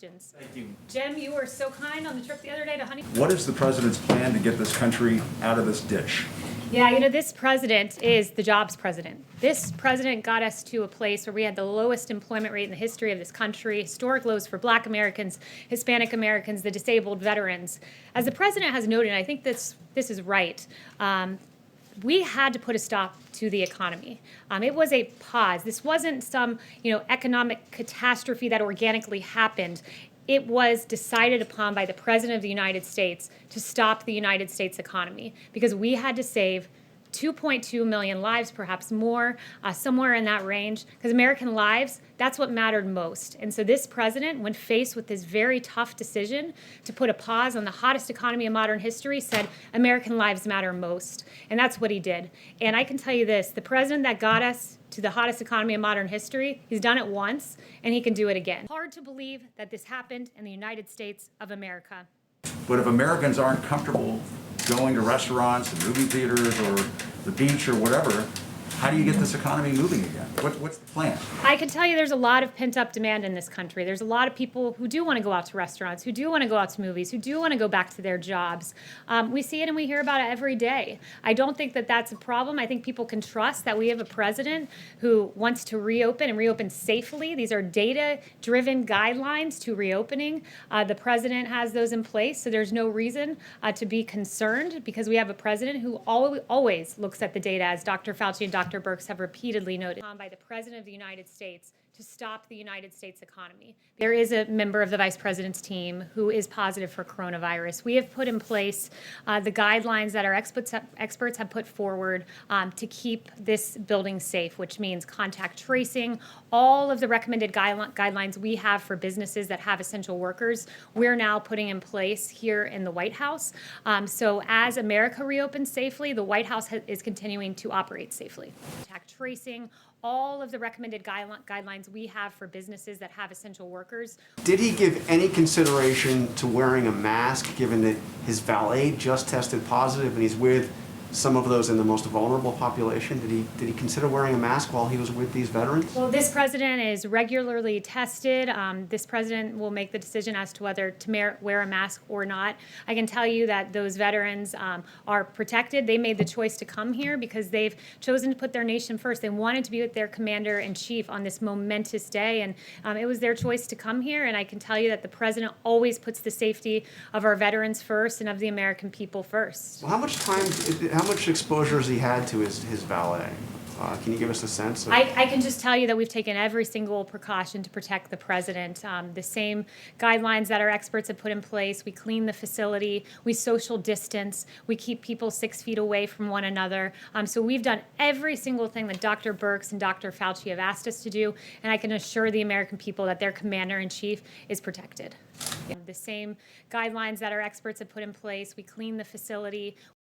questions. Thank you. Jim, you were so kind on the trip the other day to Huntington. What is the president's plan to get this country out of this ditch? Yeah, this president is the jobs president. This president got us to a place where we had the lowest employment rate in the history of this country, historic lows for Black Americans, Hispanic Americans, the disabled, veterans. As the president has noted, and I think this is right, we had to put a stop to the economy. It was a pause. This wasn't some, economic catastrophe that organically happened. It was decided upon by the President of the United States to stop the United States economy because we had to save 2.2 million lives, perhaps more, somewhere in that range, because American lives, that's what mattered most. And so this president, when faced with this very tough decision to put a pause on the hottest economy in modern history, said, American lives matter most. And that's what he did. And I can tell you this, the president that got us to the hottest economy in modern history, he's done it once, and he can do it again. Hard to believe that this happened in the United States of America. But if Americans aren't comfortable going to restaurants and movie theaters or the beach or whatever, how do you get this economy moving again? What's the plan? I can tell you there's a lot of pent-up demand in this country. There's a lot of people who do want to go out to restaurants, who do want to go out to movies, who do want to go back to their jobs. We see it and we hear about it every day. I don't think that that's a problem. I think people can trust that we have a president who wants to reopen and reopen safely. These are data-driven guidelines to reopening. The president has those in place, so there's no reason to be concerned because we have a president who always looks at the data, as Dr. Fauci and Dr. Birx have repeatedly noted, by the President of the United States to stop the United States economy. There is a member of the Vice President's team who is positive for coronavirus. We have put in place the guidelines that our experts have put forward to keep this building safe, which means contact tracing, all of the recommended guidelines we have for businesses that have essential workers, we're now putting in place here in the White House. So as America reopens safely, the White House is continuing to operate safely. Contact tracing, all of the recommended guidelines we have for businesses that have essential workers. Did he give any consideration to wearing a mask, given that his valet just tested positive and he's with some of those in the most vulnerable population? Did he consider wearing a mask while he was with these veterans? Well, this president is regularly tested. This president will make the decision as to whether to wear a mask or not. I can tell you that those veterans are protected. They made the choice to come here because they've chosen to put their nation first. They wanted to be with their commander-in-chief on this momentous day, and it was their choice to come here. And I can tell you that the president always puts the safety of our veterans first and of the American people first. Well, how much exposure has he had to his valet? Can you give us a sense? I can just tell you that we've taken every single precaution to protect the president. The same guidelines that our experts have put in place. We clean the facility. We social distance. We keep people 6 feet away from one another. So we've done every single thing that Dr. Birx and Dr. Fauci have asked us to do, and I can assure the American people that their commander-in-chief is protected. The same guidelines that our experts have put in place. We clean the facility.